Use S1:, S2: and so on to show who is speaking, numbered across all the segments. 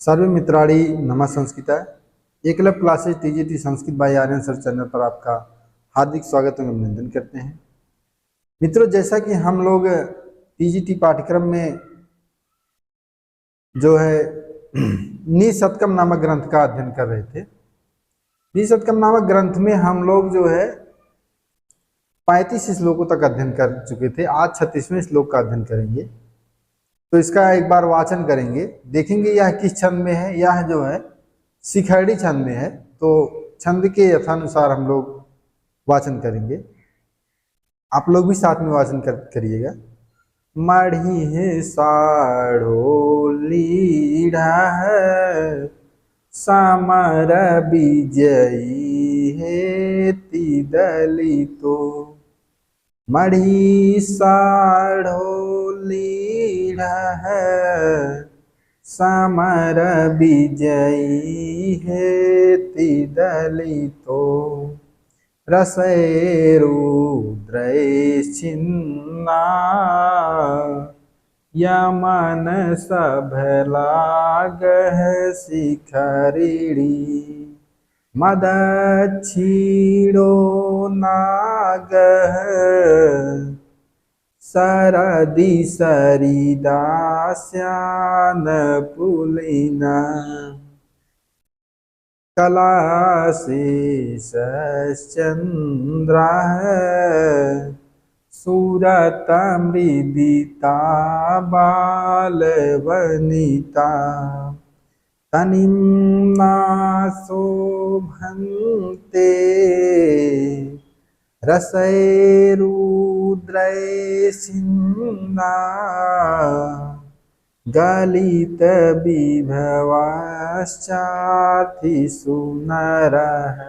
S1: सर्वे मित्राणि नमः संस्कृता Eklavya classes TGT Sanskrit by Aryan sir channel पर आपका हार्दिक स्वागत एवं अभिनंदन करते हैं। मित्रों, जैसा कि हम लोग टीजीटी पाठ्यक्रम में जो है निशतकम नामक ग्रंथ का अध्ययन कर रहे थे। निशतकम नामक ग्रंथ में हम लोग जो है 35 श्लोकों तक अध्ययन कर चुके थे। आज 36वें श्लोक का अध्ययन करेंगे, तो इसका एक बार वाचन करेंगे, देखेंगे यह किस छंद में है। यह जो है शिखरड़ी छंद में है, तो छंद के यथानुसार हम लोग वाचन करेंगे। आप लोग भी साथ में वाचन करिएगा। मढ़ी है साढ़ो लीढ़ा है, समर विजयी है तिदली तो। मढ़ी साढ़ो लीढ़ा है, समर विजयी है तिदली तो। रसै रुद्रै छिन्ना, यमन सभ लागह शिखरिणी। मदक्षिणो नागः, सरदि सरिदास्यान पुलिना। कलाशेषश्चन्द्रः, सुरतमृदिता बालवनिता। तनिम्ना शोभन्ते, रसै रुद्रै छिन्ना। गलित विभवाश्चार्थि सुनरः,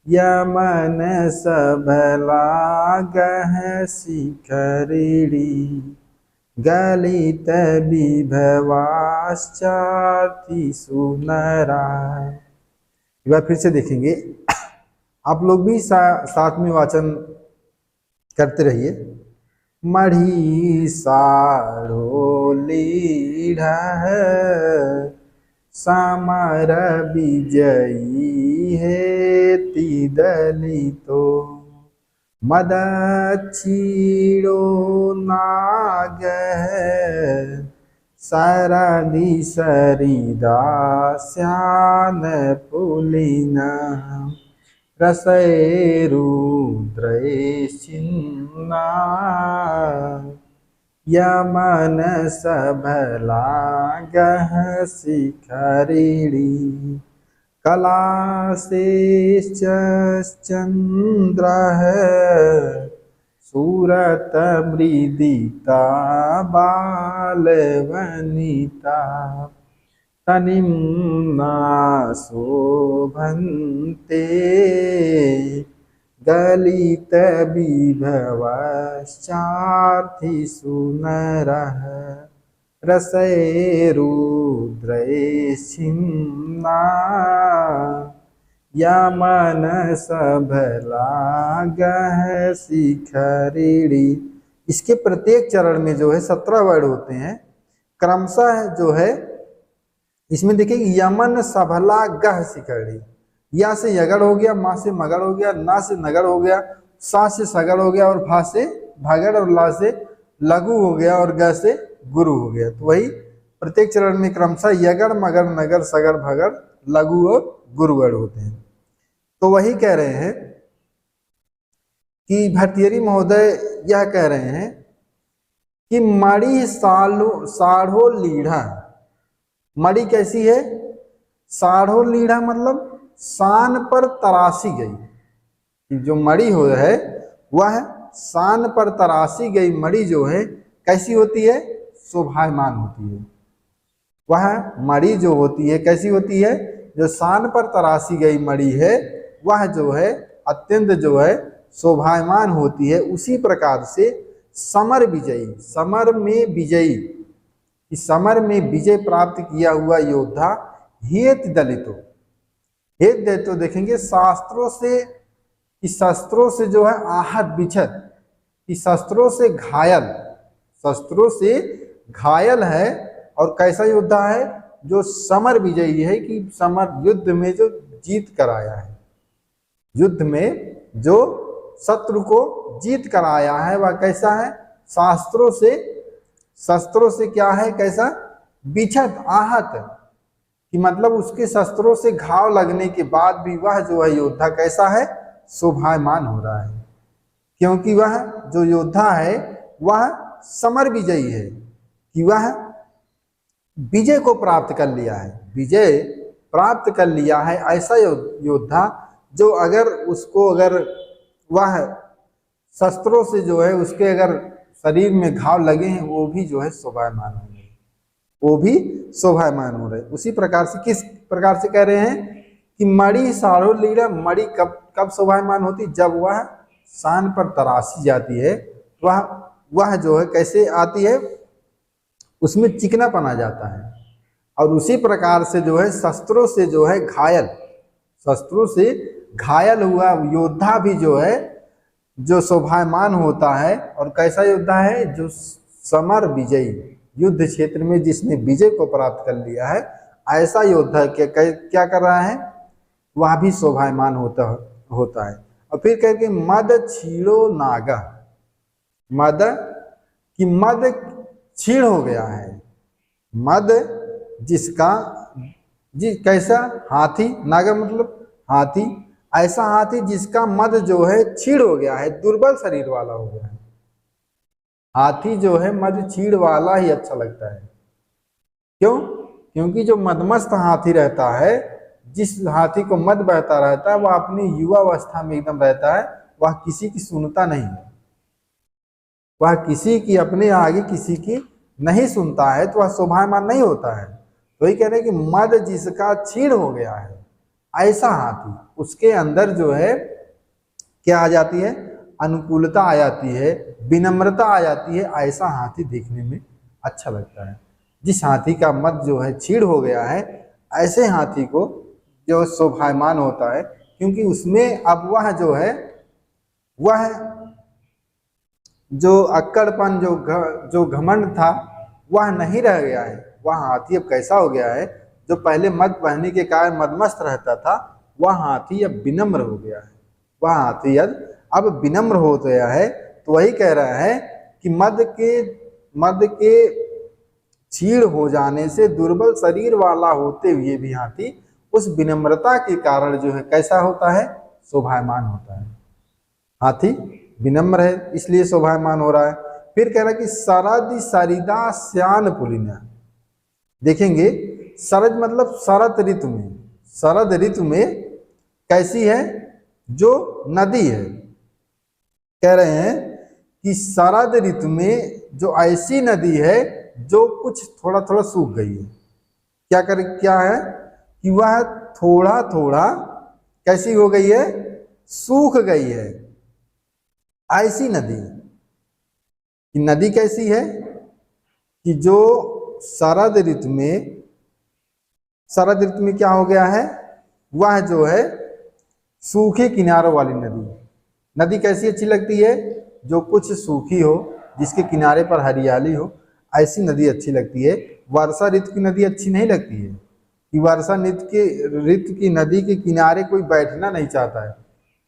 S1: यमन सभ लागह शिखरिणी। गलित विभवाश्चार्थि सुनरा। एक बार फिर से देखेंगे, आप लोग भी साथ में वाचन करते रहिए। मढ़ी साढ़ो लीढ़ा है, समर विजयी है तिदली तो। मदक्षिणो नागः, सरदि सरिदास्यान पुलिना। रसै रुद्रै छिन्ना, यमन सभ लागह शिखरिणी। कलाशेषश्चन्द्रः, सुरतमृदिता बालवनिता। तनिम्ना शोभन्ते, गलित विभवाश्चार्थि सुनरः। रसै रुद्रै छिन्ना, यमन सभ लागह शिखरिणी। इसके प्रत्येक चरण में जो है 17 वर्ड होते हैं। क्रमशः जो है इसमें देखिए, यमन सभला गह शिखरिणी। या से यगड़ हो गया, मा से मगड़ हो गया, ना से नगड़ हो गया, सा से सगड़ हो गया, और भा से भागड़, और ला से लघु हो गया, और ग से गुरु हो गया। तो वही प्रत्येक चरण में क्रमशः यगड़ मगड़ नगर सगड़ भगड़ लघु और गुरु वर्ड होते हैं। तो वही कह रहे हैं कि भर्तृहरि महोदय यह कह रहे हैं कि मढ़ी साढ़ो लीढ़ा। मढ़ी कैसी है? साढ़ो लीढ़ा मतलब शान पर तराशी गई। जो मढ़ी हो है वह शान पर तराशी गई मढ़ी जो है कैसी होती है? शोभायमान होती है। वह मढ़ी जो होती है कैसी होती है? जो शान पर तराशी गई मढ़ी है वह जो है अत्यंत जो है शोभायमान होती है। उसी प्रकार से समर विजयी, समर में विजयी, इस समर में विजय प्राप्त किया हुआ योद्धा हेत दलितो। हेत दलितो देखेंगे शास्त्रों से, इस शस्त्रों से जो है आहत विचत, इस शस्त्रों से घायल, शस्त्रों से घायल है। और कैसा योद्धा है? जो समर विजयी है, कि समर युद्ध में जो जीत कर आया है, युद्ध में जो शत्रु को जीत कर आया है, वह कैसा है? शस्त्रों से क्या है? कैसा? बिछत, आहत, कि मतलब उसके शस्त्रों से घाव लगने के बाद भी वह जो है योद्धा कैसा है? शोभायमान हो रहा है, क्योंकि वह जो योद्धा है वह समर विजयी है, कि वह विजय को प्राप्त कर लिया है, विजय प्राप्त कर लिया है। ऐसा योद्धा जो अगर उसको अगर वह शस्त्रों से जो है उसके अगर शरीर में घाव लगे हैं, वो भी जो है शोभायमान हो रहे, वो भी शोभायमान हो रहे। उसी प्रकार से किस प्रकार से कह रहे हैं कि मणि साढ़ो लीड़ा, मणि कब शोभायमान होती? जब वह शान पर तराशी जाती है, वह जो है कैसे आती है? उसमें चिकनापन आ जाता है। और उसी प्रकार से जो है शस्त्रों से जो है शस्त्रों से घायल हुआ योद्धा भी जो है जो शोभायमान होता है। और कैसा योद्धा है? जो समर विजयी, युद्ध क्षेत्र में जिसने विजय को प्राप्त कर लिया है, ऐसा योद्धा क्या कर रहा है? वह भी शोभायमान होता है। और फिर कह के मद छीड़ो नागा, मद कि मद छीड़ हो गया है, मद जिसका कैसा? हाथी, नागा मतलब हाथी, ऐसा हाथी जिसका मद जो है छीड़ हो गया है, दुर्बल शरीर वाला हो गया है। हाथी जो है मद छीड़ वाला ही अच्छा लगता है। क्यों? क्योंकि जो मदमस्त हाथी रहता है, जिस हाथी को मद बहता रहता है, वह अपनी युवा अवस्था में एकदम रहता है, वह किसी की सुनता नहीं है, वह किसी की अपने आगे किसी की नहीं सुनता है, तो वह शोभायमान नहीं होता है। तो ये कह रहे हैं कि मद जिसका छीड़ हो गया है, ऐसा हाथी, उसके अंदर जो है क्या आ जाती है? अनुकूलता आ जाती है, विनम्रता आ जाती है। ऐसा हाथी देखने में अच्छा लगता है। जिस हाथी का मद जो है छीड़ हो गया है, ऐसे हाथी को जो शोभायमान होता है, क्योंकि उसमें अब वह जो है वह जो अक्कड़पन, जो घमंड था, वह नहीं रह गया है। वह हाथी अब कैसा हो गया है? जो पहले मद बहने के कारण मदमस्त रहता था, वह हाथी अब विनम्र हो गया है, वह हाथी अब विनम्र हो गया है। तो वही कह रहा है कि मद के छीड़ हो जाने से दुर्बल शरीर वाला होते हुए भी हाथी उस विनम्रता के कारण जो है कैसा होता है? शोभायमान होता है। हाथी विनम्र है, इसलिए शोभायमान हो रहा है। फिर कह रहा है कि शरद सरिदा श्यान पुलिना, देखेंगे शरद मतलब शरद ऋतु में, शरद ऋतु में कैसी है? जो नदी है, कह रहे हैं कि शरद ऋतु में जो ऐसी नदी है जो कुछ थोड़ा थोड़ा सूख गई है। क्या है कि वह थोड़ा थोड़ा कैसी हो गई है? सूख गई है। ऐसी नदी कैसी है? कि जो शरद ऋतु में क्या हो गया है? वह जो है सूखे किनारों वाली नदी कैसी अच्छी लगती है? जो कुछ सूखी हो, जिसके किनारे पर हरियाली हो, ऐसी नदी अच्छी लगती है। वर्षा ऋतु की नदी अच्छी नहीं लगती है, कि वर्षा ऋतु की नदी के किनारे कोई बैठना नहीं चाहता है,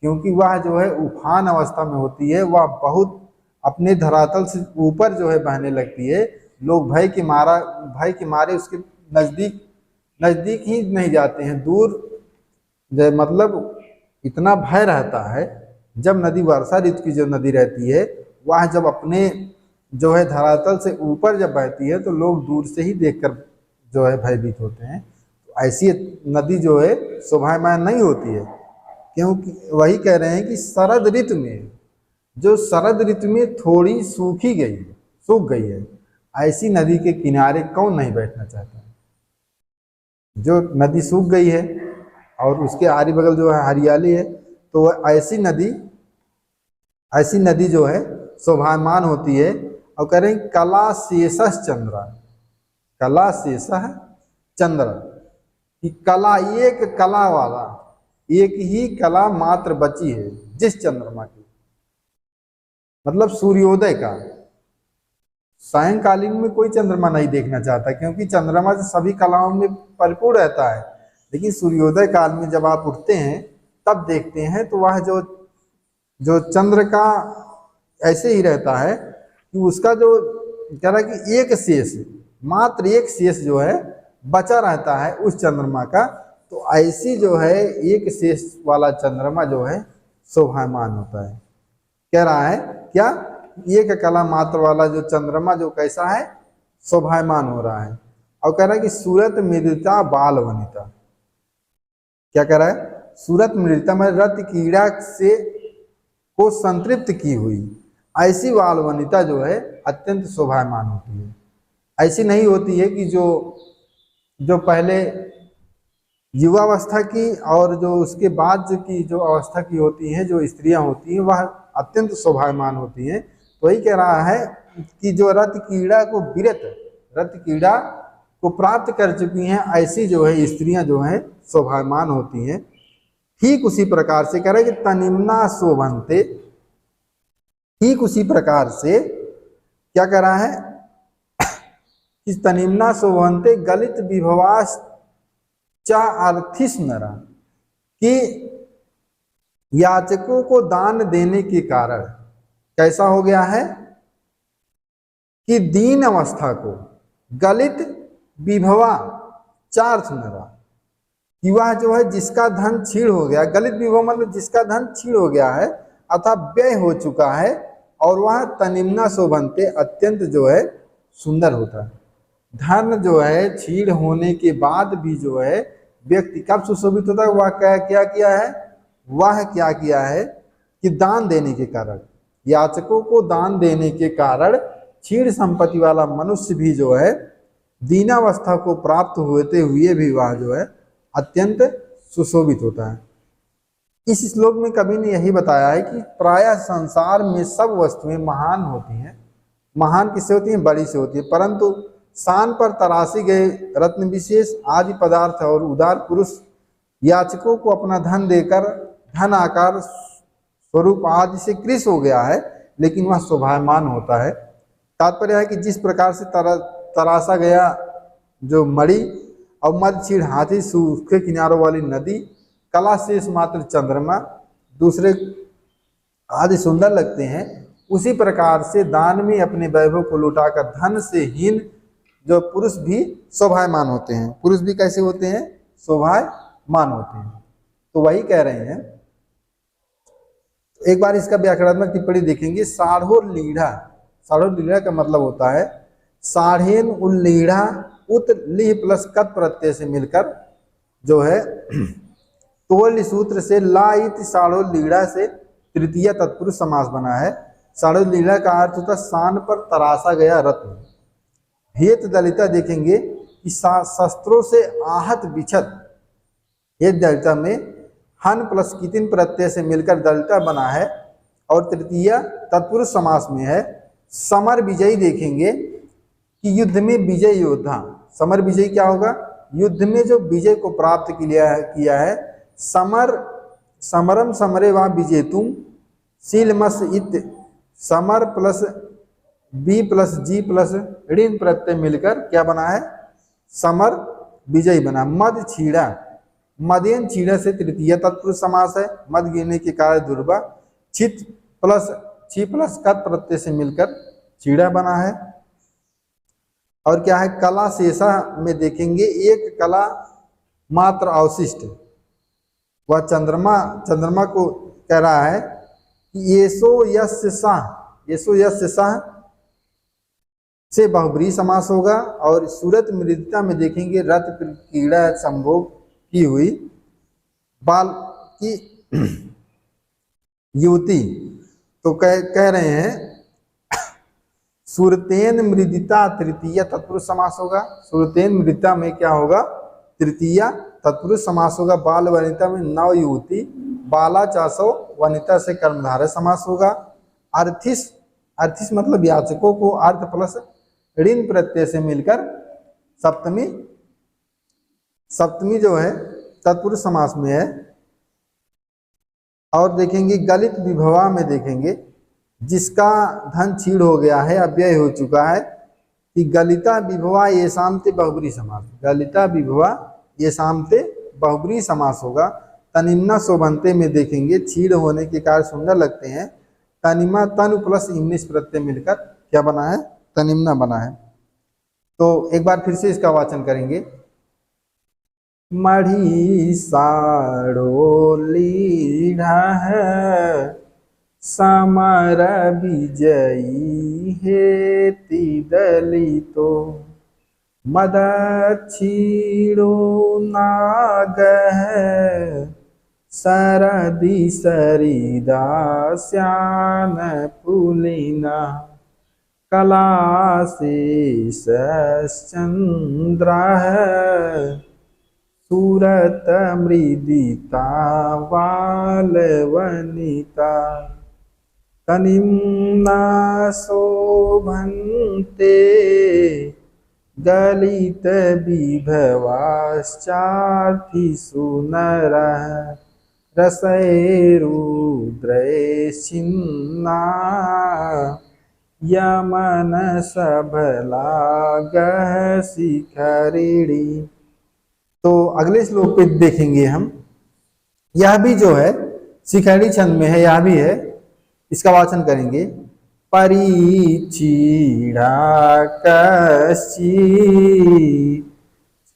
S1: क्योंकि वह जो है उफान अवस्था में होती है, वह बहुत अपने धरातल से ऊपर जो है बहने लगती है। लोग भय के मारे उसके नजदीक ही नहीं जाते हैं, दूर मतलब इतना भय रहता है। जब नदी वर्षा ऋतु की जो नदी रहती है, वह जब अपने जो है धरातल से ऊपर जब बहती है, तो लोग दूर से ही देखकर जो है भयभीत होते हैं। तो ऐसी नदी जो है शोभायमान नहीं होती है, क्योंकि वही कह रहे हैं कि शरद ऋतु में थोड़ी सूख गई है, ऐसी नदी के किनारे कौन नहीं बैठना चाहता है? जो नदी सूख गई है और उसके आरी बगल जो है हरियाली है, तो वह ऐसी नदी जो है शोभायमान होती है। और कह रहे हैं कला शेषस चंद्र, कला शेषः चंद्र, कि कला एक कला वाला, एक ही कला मात्र बची है जिस चंद्रमा की, मतलब सूर्योदय का, सायंकालीन में कोई चंद्रमा नहीं देखना चाहता, क्योंकि चंद्रमा जो सभी कलाओं में परिपूर्ण रहता है, लेकिन सूर्योदय काल में जब आप उठते हैं तब देखते हैं तो वह जो जो चंद्र का ऐसे ही रहता है कि उसका जो कह रहा है कि एक शेष, मात्र एक शेष जो है बचा रहता है उस चंद्रमा का। तो ऐसी जो है एक शेष वाला चंद्रमा जो है शोभायमान होता है। कह रहा है क्या, एक कला मात्र वाला जो चंद्रमा जो कैसा है, शोभायमान हो रहा है। और कह रहा है कि सूरत मृदता बाल वनिता, क्या कह रहा है, सूरत मृदता में रत कीड़ा से को संतृप्त की हुई ऐसी बाल वनिता जो है अत्यंत शोभायमान होती है। ऐसी नहीं होती है कि जो पहले युवावस्था की और जो उसके बाद की जो अवस्था की होती हैं, जो स्त्रियां होती हैं, वह अत्यंत शोभायमान होती हैं। तो वही कह रहा है कि जो रत कीड़ा को विरत, रत कीड़ा को प्राप्त कर चुकी हैं, ऐसी जो है स्त्रियां जो हैं शोभायमान होती हैं। ठीक उसी प्रकार से कह रहे कि तनिम्ना शोभन्ते, ठीक उसी प्रकार से क्या कह रहा है कि तनिम्ना शोभन्ते गलित विभवास चा अर्थिस नरा, कि याचकों को दान देने के कारण कैसा हो गया है कि दीन अवस्था को गलित विभवा चार्थ नरा, कि वह जो है जिसका धन छीण हो गया, गलित विभव मतलब जिसका धन छीण हो गया है अर्थात व्यय हो चुका है, और वह तनिम्ना शोभन्ते अत्यंत जो है सुंदर होता है। धन जो है छीण होने के बाद भी जो है व्यक्ति कब सुशोभित होता है, वह क्या किया है, वह क्या किया है कि दान देने के कारण, याचकों को दान देने के कारण क्षीण संपत्ति वाला मनुष्य भी जो है दीनावस्था को प्राप्त होते हुए भी वह जो है अत्यंत सुशोभित होता है। इस श्लोक में कवि ने यही बताया है कि प्रायः संसार में सब वस्तुएं महान होती हैं, महान किससे होती हैं, बड़ी से होती है, परंतु शान पर तराशी गए रत्न विशेष आदि पदार्थ और उदार पुरुष याचकों को अपना धन देकर धन आकार स्वरूप आदि से कृश हो गया है, लेकिन वह शोभायमान होता है। तात्पर्य है कि जिस प्रकार से तराशा गया जो मणि और मद छीण हाथी सूखे किनारों वाली नदी, कला शेष मात्र चंद्रमा दूसरे आदि सुंदर लगते हैं, उसी प्रकार से दान में अपने वैभव को लुटाकर धन से हीन जो पुरुष भी शोभायमान होते हैं। पुरुष भी कैसे होते हैं, शोभायमान होते हैं। तो वही कह रहे हैं, एक बार इसका व्याकरणात्मक टिप्पणी देखेंगे। साढ़ो लीढ़ा, साढ़ो लीढ़ा का मतलब होता है साढ़ेन उल्लीढ़ा उत लिह प्लस कत प्रत्यय से मिलकर जो है तोल सूत्र से ला इत साढ़ो लीढ़ा से तृतीय तत्पुरुष समास बना है। साढ़ो लीढ़ा का अर्थ होता है शान पर तराशा गया रत्न। हेत दलिता देखेंगे कि शस्त्रों से आहत बिछत, हेत दलिता में हन प्लस कितिन प्रत्यय से मिलकर दलिता बना है, और तृतीय तत्पुरुष समास में है। समर विजयी देखेंगे कि युद्ध में विजय योद्धा, समर विजयी क्या होगा, युद्ध में जो विजय को प्राप्त किया है। समर समरम समरे वा विजेतुम शीलमस इत, समर प्लस बी प्लस जी प्लस ऋण प्रत्यय मिलकर क्या बना है, समर विजयी बना। मद छीड़ा, मदेन छीड़ा से तृतीय तत्पुरुष समास है, मद गिरने के कारण दुर्बा। छित प्लस छी प्लस कत प्रत्यय से मिलकर छीड़ा बना है। और क्या है, कला शेषा में देखेंगे एक कला मात्र अवशिष्ट, वह चंद्रमा को कह रहा है कि येसो यस्य साह, येसो यस्य साह से बहुब्रीहि समास होगा। और सूरत मृदता में देखेंगे रत कीड़ा संभोग की हुई बाल की युवती। तो कह रहे हैं सूरतेन मृदिता तृतीय तत्पुरुष समास होगा। सूरतेन मृदिता में क्या होगा, तृतीय तत्पुरुष समास होगा। बाल वनिता में नव युवती, बाला चासो वनिता से कर्मधारय समास होगा। अर्थिस, अर्थिस मतलब याचकों को, अर्थ प्लस ऋण प्रत्यय से मिलकर सप्तमी जो है तत्पुरुष समास में है। और देखेंगे गलित विभवा में देखेंगे जिसका धन छीड़ हो गया है, अव्यय हो चुका है, कि गलिता विभवा ये शामते बहुब्री समास, गलिता विभवा ये शामते बहुब्री समास होगा। तनिम्ना शोभनते में देखेंगे छीड़ होने के कारण सुंदर लगते हैं, तनिमा तनु प्लस इमनिस प्रत्यय मिलकर क्या बना है, तनिम्ना बना है। तो एक बार फिर से इसका वाचन करेंगे। मढ़ी साड़ो लीढ़ा है, समर विजयी हेति दलितो, मद छीड़ो नाग है, सरदि सरिदा श्यान पुलिना, कला शेष चंद्र है, सूरत मृदिता बाल वनिता, तनिम्ना शोभन्ते गलित विभवाश्चार्थी सुनरः, रसैरुद्रैश्चिन्ना यमन सबलागः शिखरिणी। तो अगले श्लोक पे देखेंगे हम, यह भी जो है शिखरिणी छंद में है, यह भी है, इसका वाचन करेंगे। परिचीड़ा कश्ची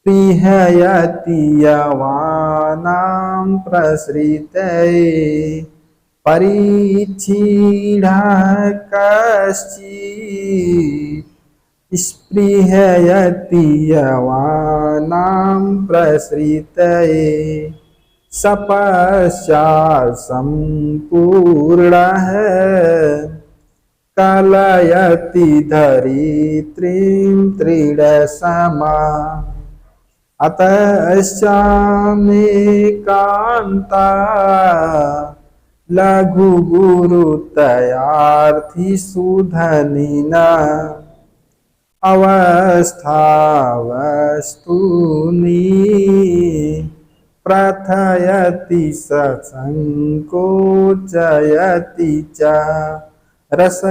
S1: स्पृहयति यवानां प्रसृतये, परिचीड़ा कश्ची स्पृहयति यवानां प्रसृतये, सपश्चात् सम्पूर्णः कलयति धरित्रीं त्रिणसमा, अतश्चामेकान्ता लघुगुरुतयार्थी सुधनिना, अवस्थावस्तूनि प्रथयति ससंकोचयति च, रसैरुद्रैश्चिन्ना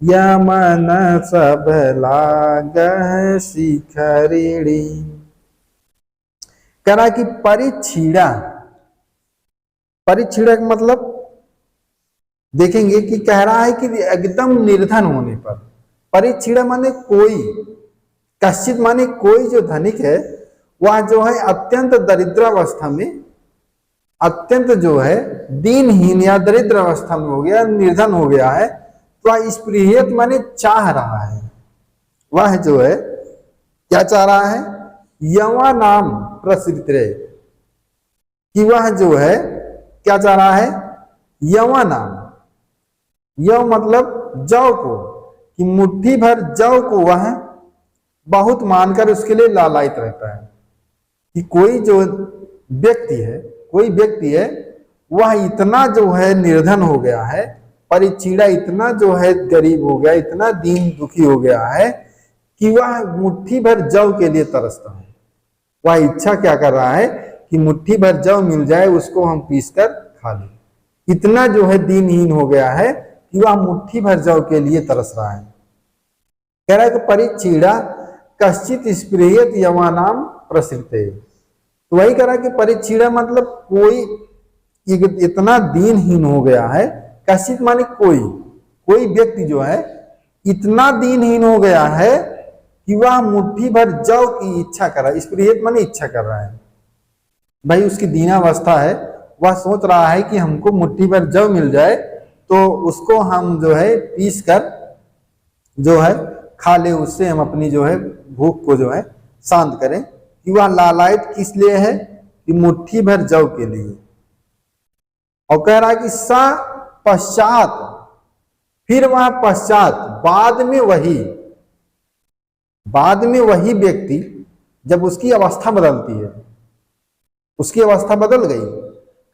S1: यमन सबलागः शिखरिणी। कह रहा कि परिछीड़ा, परिछीड़ा का मतलब देखेंगे कि कह रहा है कि एकदम निर्धन होने पर, परिछीड़ा माने कोई, कश्चित माने कोई जो धनिक है वह जो है अत्यंत दरिद्रावस्था में, अत्यंत जो है दीनहीन या दरिद्र अवस्था में हो गया, निर्धन हो गया है, तो वह स्पृहयत माने चाह रहा है, वह जो है क्या चाह रहा है, यवा नाम प्रसिद्ध रहे, कि वह जो है क्या चाह रहा है, यवा नाम, यव मतलब जौ को, कि मुट्ठी भर जौ को वह बहुत मानकर उसके लिए लालायित रहता है, कि कोई जो व्यक्ति है, कोई व्यक्ति है वह इतना जो है निर्धन हो गया है, परिचीड़ा इतना जो है गरीब हो गया, इतना दीन दुखी हो गया है कि वह मुट्ठी भर जौ के लिए तरसता है। वह इच्छा क्या कर रहा है कि मुट्ठी भर जौ मिल जाए, उसको हम पीस कर खा लें। इतना जो है दीनहीन हो गया है कि वह मुट्ठी भर जौ के लिए तरस रहा है। कह रहा है कि परिचीड़ा कश्चित स्पृहयत यवानाम प्रसृते, तो वही कह रहा है कि परिचीड़ा मतलब कोई इतना दीनहीन हो गया है, कश्चित माने कोई, कोई व्यक्ति जो है इतना दीनहीन हो गया है कि वह मुट्ठी भर जौ की इच्छा कर रहा है, स्पृहयत माने इच्छा कर रहा है, भाई उसकी दीनावस्था है, वह सोच रहा है कि हमको मुट्ठी भर जौ मिल जाए तो उसको हम जो है पीस कर जो है खा ले, उससे हम अपनी जो है भूख को जो है शांत करें, कि वह लालायित किस लिए है, कि मुट्ठी भर जौ के लिए। और कह रहा है कि सा पश्चात, फिर वह पश्चात बाद में वही व्यक्ति जब उसकी अवस्था बदलती है, उसकी अवस्था बदल गई,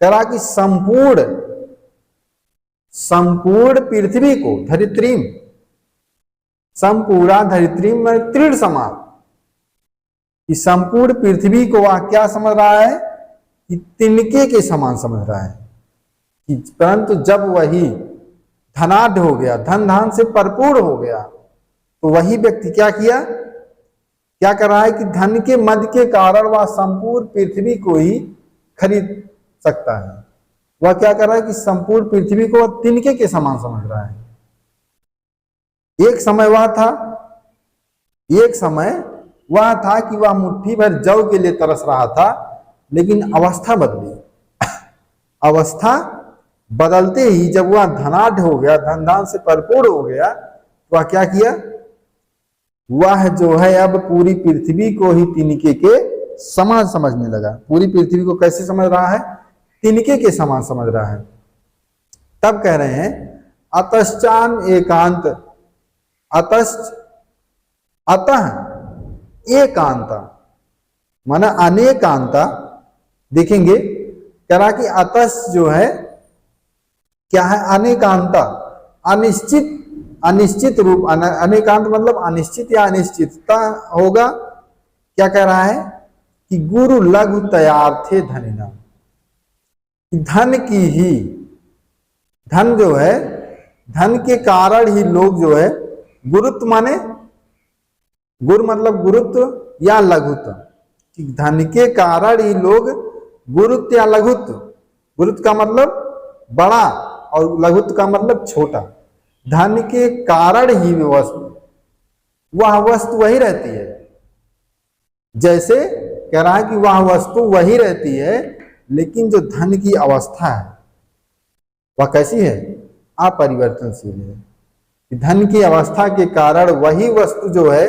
S1: कह रहा कि संपूर्ण पृथ्वी को धरित्रीम, संपूर्ण धरित्रीम में तृण समान, कि संपूर्ण पृथ्वी को वह क्या समझ रहा है, कि तिनके के समान समझ रहा है। कि परंतु जब वही धनाढ़ हो गया, धन धान से भरपूर हो गया, तो वही व्यक्ति क्या किया, क्या कर रहा है कि धन के मद के कारण वह संपूर्ण पृथ्वी को ही खरीद सकता है। वह क्या कर रहा है कि संपूर्ण पृथ्वी को वह तिनके के समान समझ रहा है। एक समय वह था कि वह मुट्ठी भर जौ के लिए तरस रहा था, लेकिन अवस्था बदली। अवस्था बदलते ही जब वह धनाढ़ हो गया, धन धान से भरपूर हो गया, तो वह क्या किया, वह जो है अब पूरी पृथ्वी को ही तिनके के समान समझने लगा। पूरी पृथ्वी को कैसे समझ रहा है, तिनके के समान समझ रहा है। तब कह रहे हैं अतश्चान एकांत, अतः एकांत माना अनेकांता। देखेंगे कह रहा कि अतस जो है क्या है, अनेकांता, अनिश्चित, अनिश्चित रूप, अनेकांत मतलब अनिश्चित या अनिश्चितता होगा। क्या कह रहा है कि गुरु लघु तयार्थे धनिना, धन की ही, धन जो है, धन के कारण ही लोग जो है, गुरुत्व माने गुरु मतलब गुरुत्व या लघुत्व, कि धन के कारण ही लोग गुरुत्व या लघुत्व, गुरुत्व का मतलब बड़ा और लघुत्व का मतलब छोटा, धन के कारण ही वह वस्तु वही रहती है। जैसे कह रहा है कि वह वस्तु वही रहती है, लेकिन जो धन की अवस्था है वह कैसी है, अपरिवर्तनशील है। धन की अवस्था के कारण वही वस्तु जो है,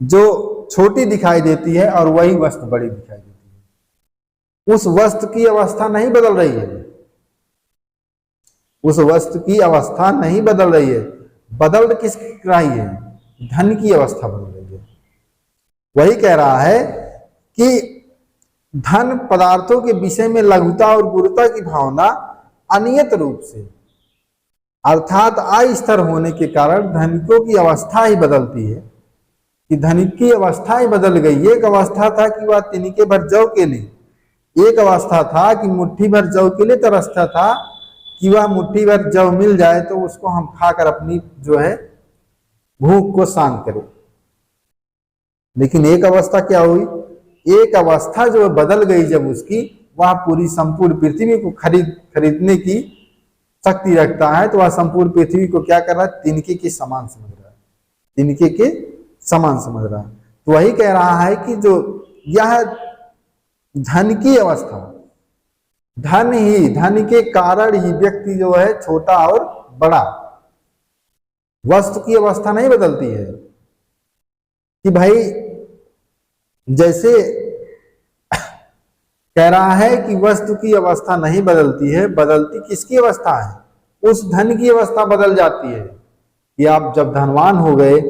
S1: जो छोटी दिखाई देती है और वही वस्तु बड़ी दिखाई देती है। उस वस्तु की अवस्था नहीं बदल रही है, उस वस्तु की अवस्था नहीं बदल रही है, बदल किस रही है, धन की अवस्था बदल रही है। वही कह रहा है कि धन पदार्थों के विषय में लघुता और गुरुता की भावना अनियत रूप से अर्थात अस्थिर होने के कारण धनिकों की अवस्था ही बदलती है। कि धनिक की अवस्था ही बदल गई। एक अवस्था था कि वह तिनके भर जौ के लिए, एक अवस्था था कि मुट्ठी भर जौ के लिए तरसता था, कि वह मुट्ठी भर जौ मिल जाए तो उसको हम खाकर अपनी जो है भूख को शांत करें। लेकिन एक अवस्था क्या हुई, एक अवस्था जो बदल गई, जब उसकी वह पूरी संपूर्ण पृथ्वी को खरीदने की शक्ति रखता है, तो वह संपूर्ण पृथ्वी को क्या कर रहा है, तिनके के समान समझ रहा है, तिनके के समान समझ रहा है। तो वही कह रहा है कि जो यह धन की अवस्था, धन ही, धन के कारण ही व्यक्ति जो है छोटा और बड़ा, वस्तु की अवस्था नहीं बदलती है। कि भाई जैसे कह रहा है कि वस्तु की अवस्था नहीं बदलती है, बदलती किसकी अवस्था है, उस धन की अवस्था बदल जाती है। कि आप जब धनवान हो गए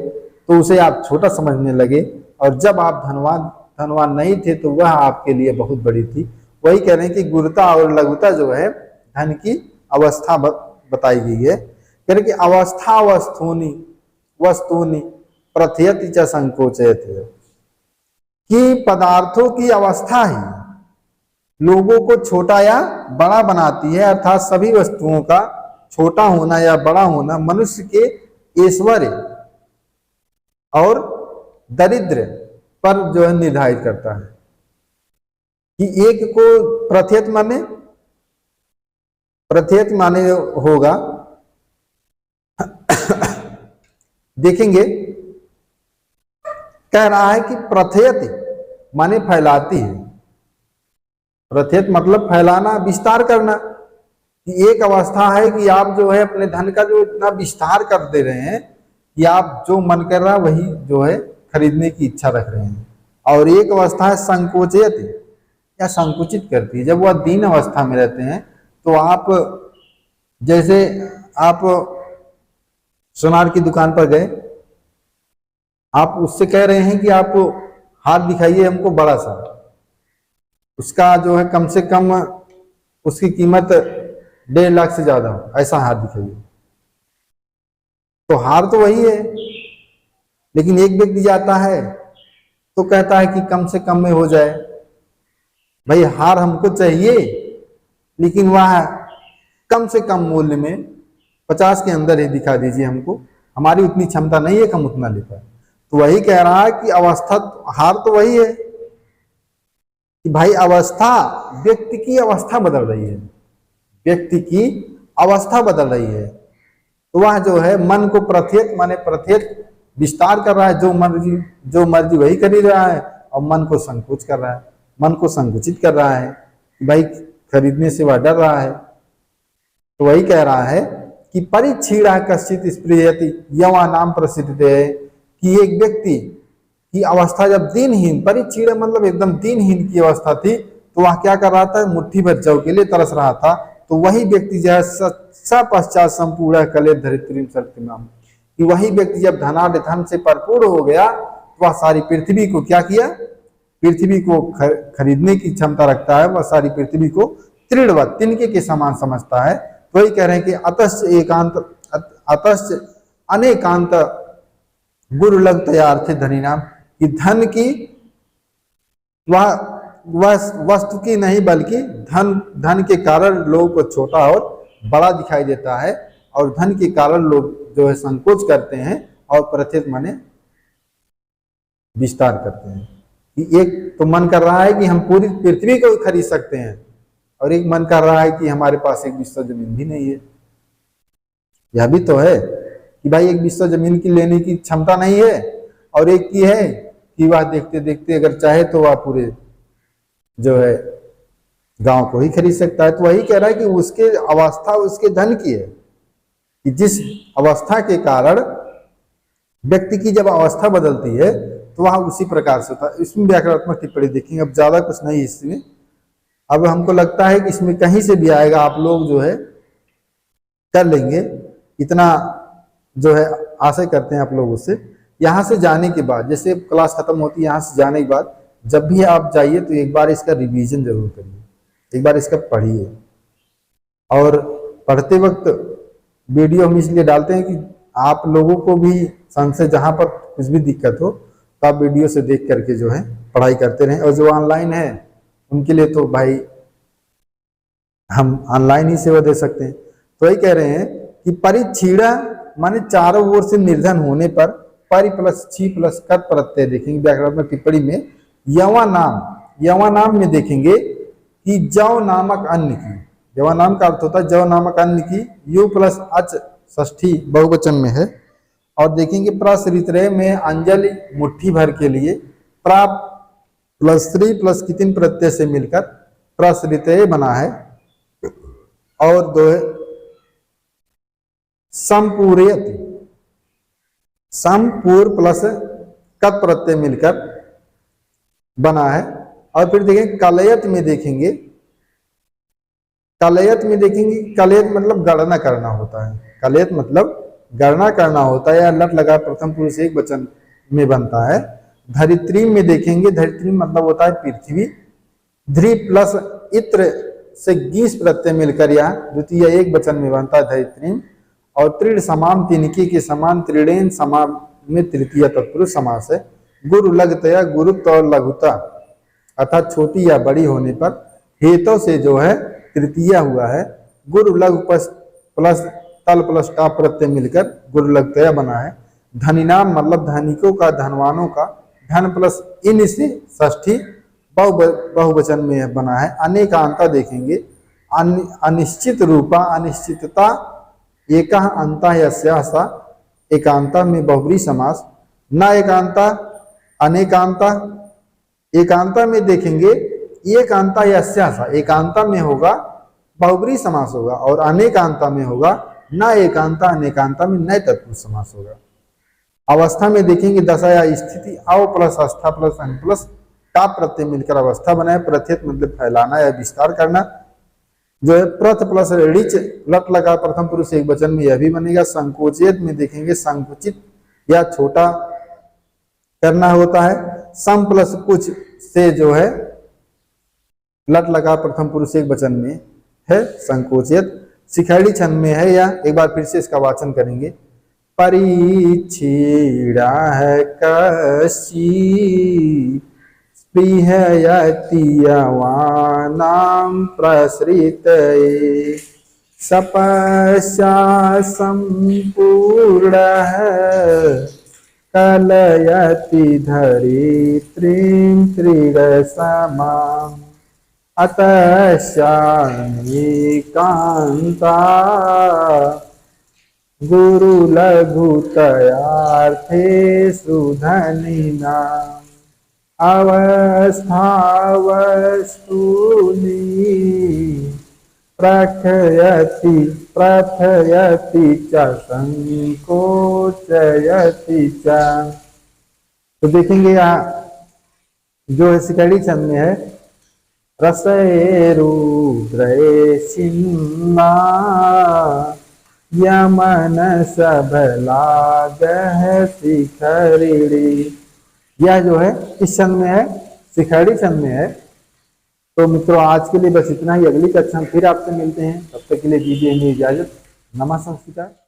S1: तो उसे आप छोटा समझने लगे, और जब आप धनवान नहीं थे तो वह आपके लिए बहुत बड़ी थी। वही कह रहे हैं कि गुरुता और लघुता जो है धन की अवस्था बताई गई है। कह रहे कि अवस्था वस्तूनि प्रथयति च संकोचयति, कि पदार्थों की अवस्था ही लोगों को छोटा या बड़ा बनाती है। अर्थात सभी वस्तुओं का छोटा होना या बड़ा होना मनुष्य के ऐश्वर्य और दरिद्र पर जो है निर्धारित करता है। कि एक को प्रथेत माने होगा देखेंगे, कह रहा है कि प्रथेत माने फैलाती है, प्रथेत मतलब फैलाना, विस्तार करना। कि एक अवस्था है कि आप जो है अपने धन का जो इतना विस्तार कर दे रहे हैं कि आप जो मन कर रहा वही जो है खरीदने की इच्छा रख रहे हैं। और एक अवस्था है संकोचित या संकुचित करती है। जब वह दीन अवस्था में रहते हैं तो आप जैसे आप सोनार की दुकान पर गए, आप उससे कह रहे हैं कि आप हार दिखाइए हमको बड़ा सा, उसका जो है कम से कम उसकी कीमत 1.5 लाख से ज्यादा हो, ऐसा हार दिखाइए। तो हार तो वही है, लेकिन एक व्यक्ति जाता है तो कहता है कि कम से कम में हो जाए, भाई हार हमको चाहिए, लेकिन वह कम से कम मूल्य में 50 के अंदर ही दिखा दीजिए हमको, हमारी उतनी क्षमता नहीं है कि हम उतना ले पाए। तो वही कह रहा है कि अवस्था, हार तो वही है कि भाई अवस्था, व्यक्ति की अवस्था बदल रही है, व्यक्ति की अवस्था बदल रही है। तो वह जो है मन को प्रथेत माने प्रथेत विस्तार कर रहा है, जो मर्जी वही कर ही रहा है, और मन को संकोच कर रहा है, मन को संकुचित कर रहा है, भाई खरीदने से वह डर रहा है। तो वही कह रहा है कि परिच्छीड़ा कश्चित स्पृहयति यवा नाम प्रसिद्ध है, कि एक व्यक्ति की अवस्था जब दीनहीन, परिच्छीड़ा मतलब एकदम दीनहीन की अवस्था थी, तो वह क्या कर रहा था, मुट्ठी भर जौ के लिए तरस रहा था। तो वही व्यक्ति जो है पश्चात संपूर्ण कले धरित्रीम शक्तिमाम, कि वही व्यक्ति जब धनाढ़ धन से भरपूर हो गया, तो वह सारी पृथ्वी को क्या किया, पृथ्वी को खरीदने की क्षमता रखता है, वह सारी पृथ्वी को तृणवत तिनके के समान समझता है। तो वही कह रहे हैं कि अतश्च एकांत अतश्च अनेकांत गुरु लगतया अर्थे धनी नाम, कि धन की वह वस्तु की नहीं बल्कि धन के कारण लोगों को छोटा और बड़ा दिखाई देता है, और धन के कारण लोग जो है संकोच करते हैं और प्रत्येक माने विस्तार करते हैं। कि एक तो मन कर रहा है कि हम पूरी पृथ्वी को खरीद सकते हैं, और एक मन कर रहा है कि हमारे पास एक बिस्सा जमीन भी नहीं है। यह भी तो है कि भाई एक बिस्सा जमीन की लेने की क्षमता नहीं है, और एक की है कि वह देखते देखते अगर चाहे तो वह पूरे जो है गांव को ही खरीद सकता है। तो वही कह रहा है कि उसके अवस्था उसके धन की है, कि जिस अवस्था के कारण व्यक्ति की जब अवस्था बदलती है तो वह उसी प्रकार से होता है। इसमें व्याकरणात्मक टिप्पणी देखेंगे, अब ज्यादा कुछ नहीं इसमें, अब हमको लगता है कि इसमें कहीं से भी आएगा, आप लोग जो है कर लेंगे, इतना जो है आशा करते हैं आप लोग उससे। यहाँ से जाने के बाद, जैसे क्लास खत्म होती है, यहाँ से जाने के बाद जब भी आप जाइए तो एक बार इसका रिवीजन जरूर करिए, एक बार इसका पढ़िए। और पढ़ते वक्त वीडियो हम इसलिए डालते हैं कि आप लोगों को भी संशय, जहाँ पर कुछ भी दिक्कत हो तो आप वीडियो से देख करके जो है पढ़ाई करते रहें। और जो ऑनलाइन है उनके लिए तो भाई हम ऑनलाइन ही सेवा दे सकते हैं। तो वही कह रहे हैं कि परिच्छीड़ा माने चारों ओर से निर्धन होने पर, परि प्लस छी प्लस कत प्रत्यय देखेंगे व्याकरणात्मक टिप्पणी में। यवा नाम में देखेंगे कि जौ नामक अन्न की, यवा नाम का अर्थ होता है जौ नामक अन्न की, यु प्लस अच षष्ठी बहुवचन में है। और देखेंगे प्रसरित्रय में अंजलि मुट्ठी भर के लिए प्राप प्लस स्त्री प्लस कितिन प्रत्यय से मिलकर प्रसरित्रय बना है। और दो है समपूर प्लस कत प्रत्यय मिलकर बना है। और फिर देखेंगे कलयत में देखेंगे, कलयत मतलब गणना करना होता है, कलयत मतलब गणना करना होता है, या लट लगा प्रथम पुरुष एक वचन में बनता है। धरित्री में देखेंगे, धरित्री मतलब होता है पृथ्वी, ध्रि प्लस इत्र से गीस प्रत्यय मिलकर यह द्वितीय एक वचन में बनता है धरित्री। और तृण समान तिनकी के समान त्रिडेन समान में तृतीय तत्पुरुष समास है। गुरु लगतया गुरुत्व और लघुता अर्थात छोटी या बड़ी होने पर हेतु से जो है तृतीय हुआ है। गुरु लघु प्लस तल प्लस टा प्रत्यय मिलकर गुरु लगतया बना है। धनिनाम मतलब धनिकों का, धनवानों का, धन प्लस इन से षष्ठी बहुवचन में बना है। अनेकांता देखेंगे, अनिश्चित रूपा अनिश्चितता, एका अंता यस्यासा एकांता में बहुब्री समास, न एकांता अनेकांता, एकांता में देखेंगे एकांता यस्यासा, एकांता में होगा बहुब्री समास होगा, और अनेकांता में होगा न एकांता अनेकांता में नए तत्पुरुष समास होगा। अवस्था में देखेंगे दशा या स्थिति, अव प्लस आस्था प्लस अन प्लस का प्रत्यय मिलकर अवस्था बनाए। प्रत्येक मतलब फैलाना या विस्तार करना जो है। प्रथ प्लस ऋच लट लगा प्रथम पुरुष एक वचन में यह भी बनेगा। संकोचित में देखेंगे संकुचित या छोटा करना होता है। सम प्लस कुछ से जो है लट लगा प्रथम पुरुष एक वचन में है संकोचित। शिखड़ी छंद में है, या एक बार फिर से इसका वाचन करेंगे। परिच्छीड़ा है कशी प्रीहयति यवानां प्रसृतये सपश्या सम्पूर्णः कलयति धरित्रीं त्रिरसमाम् अतस्यानेकान्ता गुरुलघुतयार्थेषु धनिनाम् अवस्थावस्तूनि प्रथयति च संकोचयति च। तो देखेंगे यहाँ जो शिखड़ी छंद में है, रसैरुद्रैसिन्ना यमन सबलागः शिखरिणी। यह जो है इस छंद में है, शिखड़ी छंद में है। तो मित्रों आज के लिए बस इतना ही। अगली कक्षा में फिर आपसे मिलते हैं, तब तक के लिए दीजिए हमें इजाजत। नमस्कार।